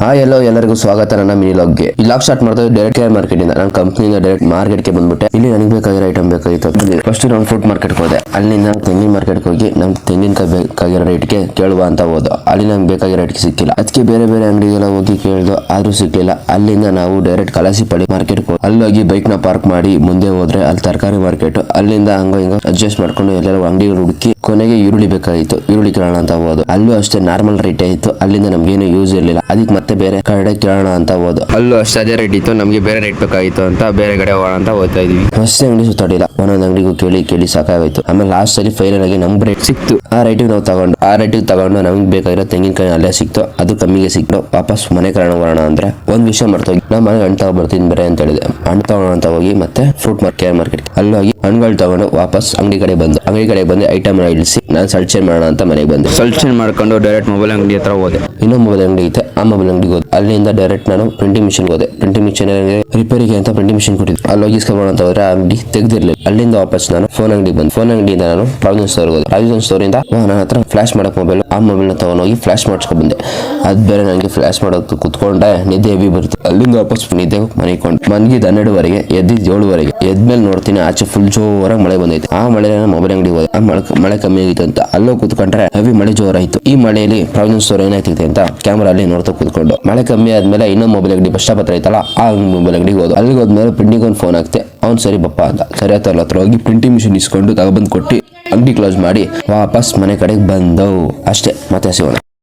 ಎಲ್ಲರಿಗೂ ಸ್ವಾಗತ ನನ್ನ ಮಿನಿ ಲಾಗ್ಗೆ. ಈ ಲಾಗ್ ಸ್ಟಾರ್ಟ್ ಮಾಡಿದ್ರೆ ಡೈರೆಕ್ಟ್ ಕೇರ್ ಮಾರ್ಕೆಟ್ ಇಂದ ನಾನು ಕಂಪ್ನಿಯಿಂದ ಡೈರೆಕ್ಟ್ ಮಾರ್ಕೆಟ್ ಗೆ ಬಂದ್ಬಿಟ್ಟೆ. ಇಲ್ಲಿ ನನಗೆ ಬೇಕಾಗಿರೋ ಐಟಮ್ ಬೇಕಾಗಿತ್ತು. ಫಸ್ಟ್ ನಾನು ಫ್ರೂಟ್ ಮಾರ್ಕೆಟ್ ಹೋದೆ. ಅಲ್ಲಿಂದ ತೆಂಗಿನ ಮಾರ್ಕೆಟ್ ಹೋಗಿ ನಮ್ಗೆ ತೆಂಗಿನಕಾಯಿ ಬೇಕಾಗಿರೋ ರೇಟ್ಗೆ ಕೇಳುವ ಅಂತ ಹೋದ. ಅಲ್ಲಿ ನಮ್ಗೆ ಬೇಕಾಗಿರೋ ರೇಟ್ಗೆ ಸಿಕ್ಕಿಲ್ಲ. ಅದಕ್ಕೆ ಬೇರೆ ಬೇರೆ ಅಂಗಡಿಗೆಲ್ಲ ಹೋಗಿ ಕೇಳಿದ್ರು, ಆದ್ರೂ ಸಿಕ್ಕಿಲ್ಲ. ಅಲ್ಲಿಂದ ನಾವು ಡೈರೆಕ್ಟ್ ಕಲಾಸಿಪಳ್ಳಿ ಮಾರ್ಕೆಟ್ ಹೋಗಿ ಅಲ್ಲೋಗಿ ಬೈಕ್ ನ ಪಾರ್ಕ್ ಮಾಡಿ ಮುಂದೆ ಹೋದ್ರೆ ಅಲ್ಲಿ ತರಕಾರಿ ಮಾರ್ಕೆಟ್. ಅಲ್ಲಿಂದ ಹಂಗೋ ಹಿಂಗೋ ಅಡ್ಜಸ್ಟ್ ಮಾಡ್ಕೊಂಡು ಎಲ್ಲರೂ ಅಂಗಡಿಗಳು ಹುಡುಕಿ ಕೊನೆಗೆ ಈರುಳ್ಳಿ ಬೇಕಾಗಿತ್ತು. ಈರುಳ್ಳಿ ಕೇಳೋಣ ಅಂತ ಹೋದ. ಅಲ್ಲೂ ಅಷ್ಟೇ ನಾರ್ಮಲ್ ರೇಟ್ ಇತ್ತು. ಅಲ್ಲಿಂದ ನಮ್ಗೇನು ಯೂಸ್ ಇರಲಿಲ್ಲ. ಅದಕ್ಕೆ ಮತ್ತೆ ಬೇರೆ ಕಡೆ ಕೇಳೋಣ ಅಂತ ಹೋದ. ಅಲ್ಲೂ ಅಷ್ಟೇ ಅದೇ ರೇಟ್ ಇತ್ತು. ನಮ್ಗೆ ಬೇರೆ ರೇಟ್ ಬೇಕಾಗಿತ್ತು ಅಂತ ಬೇರೆ ಕಡೆ ಹೋಗೋಣ ಅಂತ ಹೋಗ್ತಾ ಇದೀವಿ. ಫಸ್ಟ್ ಅಂಗಡಿ ಸುತ್ತಾಡಿಲ್ಲ, ಒಂದೊಂದು ಅಂಗಡಿಗೂ ಕೇಳಿ ಸಾಕಾಗೋಯ್ತು. ಆಮೇಲೆ ಲಾಸ್ಟ್ ಅಲ್ಲಿ ಫೈನಲ್ ಆಗಿ ನಮ್ಗೆ ರೇಟ್ ಸಿಕ್ತು. ಆ ರೇಟಿಗೆ ನಾವು ತಗೊಂಡು ನಮ್ಗೆ ಬೇಕಾಗಿರೋ ತೆಂಗಿನಕಾಯಿ ಅಲ್ಲೇ ಸಿಕ್ತು. ಅದು ಕಮ್ಮಿಗೆ ಸಿಕ್ತು. ವಾಪಸ್ ಮನೆ ಕಡೆ ಹೋಗೋಣ ಅಂದ್ರೆ ಒಂದ್ ವಿಷಯ ಮರ್ತೋಗಿ ನಾ ಮನೆ ಹಣ್ಣು ತಗೊಂಡ್ಬರ್ತೀನಿ ಬೇರೆ ಅಂತ ಹೇಳಿದೆ. ಹಣ್ಣು ತಗೋಣ ಅಂತ ಹೋಗಿ ಮತ್ತೆ ಫ್ರೂಟ್ ಮಾರ್ಕೆಟ್ ಅಲ್ಲೋಗಿ ಹಣ್ಣುಗಳು ತಗೊಂಡು ವಾಪಸ್ ಅಂಗಡಿ ಕಡೆ ಬಂದು ಐಟಮ್ ಇಳಿಸಿ ನಾನು ಸಲ್ಟ್ ಚೇಂಜ್ ಮಾಡೋಣ ಅಂತ ಮನೆಗೆ ಬಂದೆ. ಸಲ್ಟ್ ಚೇಂಜ್ ಮಾಡ್ಕೊಂಡು ಡೈರೆಕ್ಟ್ ಮೊಬೈಲ್ ಅಂಗಡಿ ಹತ್ರ ಹೋದೆ. ಇನ್ನೊಂದು ಮೊಬೈಲ್ ಅಂಗಡಿ ಐತೆ, ಆ ಮೊಬೈಲ್ ಅಂಗಡಿಗೆ ಹೋದೆ. ಅಲ್ಲಿಂದ ಡೈರೆಕ್ಟ್ ನಾನು ಪ್ರಿಂಟಿಂಗ್ ಮಿಷಿನ್ ಹೋದೆ. ಪ್ರಿಂಟಿಂಗ್ ಮಿಷಿನ್ ರಿಪೇರಿಗೆ ಅಂತ ಪ್ರಿಂಟಿಂಗ್ ಮಿಷಿನ್ ಕೊಟ್ಟಿದ್ದೆ. ಅಲ್ಲಿ ಹೋಗಿ ಇಸ್ಕೊಳ್ಳೋಣ ಅಂತ ಹೋದ್ರೆ ಆ ಅಂಗಡಿ ತೆಗ್ದಿರ್ಲಿಲ್ಲ. ಅಲ್ಲಿಂದ ವಾಪಸ್ ನಾನು ಫೋನ್ ಅಂಗಡಿಗೆ ಬಂದೆ. ಫೋನ್ ಅಂಗಡಿಯಿಂದ ನಾನು ಪ್ರಾವಿಷನ್ ಸ್ಟೋರ್ ಹೋದೆ. ಪ್ರಾವಿಷನ್ ಸ್ಟೋರ್ ಇಂದ ನನ್ನ ಹತ್ರ ಫ್ಲಾಶ್ ಮಾಡಕ್ ಮೊಬೈಲ್, ಆ ಮೊಬೈಲ್ ನ ತಗೊಂಡೋಗಿ ಫ್ಲಾಶ್ ಮಾಡಿಸ್ಕೊಂಡು ಬಂದೆ. ಅದ್ ಬೇರೆ ನನಗೆ ಫ್ಲಾಶ್ ಮಾಡೋದು ಕುತ್ಕೊಂಡೆ ನಿದ್ದೆ ಹೆವಿ ಬರುತ್ತೆ. ಅಲ್ಲಿಂದ ವಾಪಸ್ ನಿದ್ದೆ ಮನೆಕೊಂಡು ಮನ್ಗಿದ್ 12ವರೆಗೆ ಎದ್ದಿದ್ 7ವರೆಗೆ. ಎದ್ಮೇಲೆ ನೋಡ್ತೀನಿ ಆಚೆ ಫುಲ್ ಜೋರಾಗಿ ಮಳೆ ಬಂದೈತೆ. ಆ ಮಳೆ ಮೊಬೈಲ್ ಅಂಗಡಿ ಹೋದೆ. ಆ ಮಳೆ ಕಮ್ಮಿ ಆಗಿತ್ತು ಅಂತ ಅಲ್ಲೋ ಕೂತ್ಕೊಂಡ್ರೆ ಹೆವಿ ಮಳೆ ಜೋರಾಯ್ತು. ಈ ಮಳೆಯಲ್ಲಿ ಪ್ರಾವಿಷನ್ ಸ್ಟೋರ್ ಏನಾಯ್ತಿದೆ ಅಂತ ಕ್ಯಾಮ್ರಾ ಅಲ್ಲಿ ನೋಡ್ತಾ ಕೂತ್ಕೊಂಡು ಮಳೆ ಕಮ್ಮಿ ಆದ್ಮೇಲೆ ಇನ್ನೊಂದು ಮೊಬೈಲ್ ಅಂಗಡಿ ಬಸ್ ಸ್ಟಾಪ್ ಹತ್ರ ಐತಲ್ಲ, ಆ ಮೊಬೈಲ್ ಅಂಗಡಿಗೆ ಹೋದ. ಅಲ್ಲಿಗೆ ಹೋದ್ಮೇಲೆ ಪ್ರಿಂಟಿಂಗ್ ಒಂದು ಫೋನ್ ಹಾಕ್ತೆ. ಅವ್ನು ಸರಿ ಬಪ್ಪ ಅಂತ ಸರಿ ಆತಲ್ಲ ಹತ್ರ ಹೋಗಿ ಪ್ರಿಂಟಿಂಗ್ ಮಿಷಿನ್ ಇಸ್ಕೊಂಡು ತಗೊಬಂದು ಕೊಟ್ಟು ಅಂಗಡಿ ಕ್ಲೋಸ್ ಮಾಡಿ ವಾಪಸ್ ಮನೆ ಕಡೆಗೆ ಬಂದವು. ಅಷ್ಟೇ, ಮತ್ತೆ ಸಿಗೋಣ.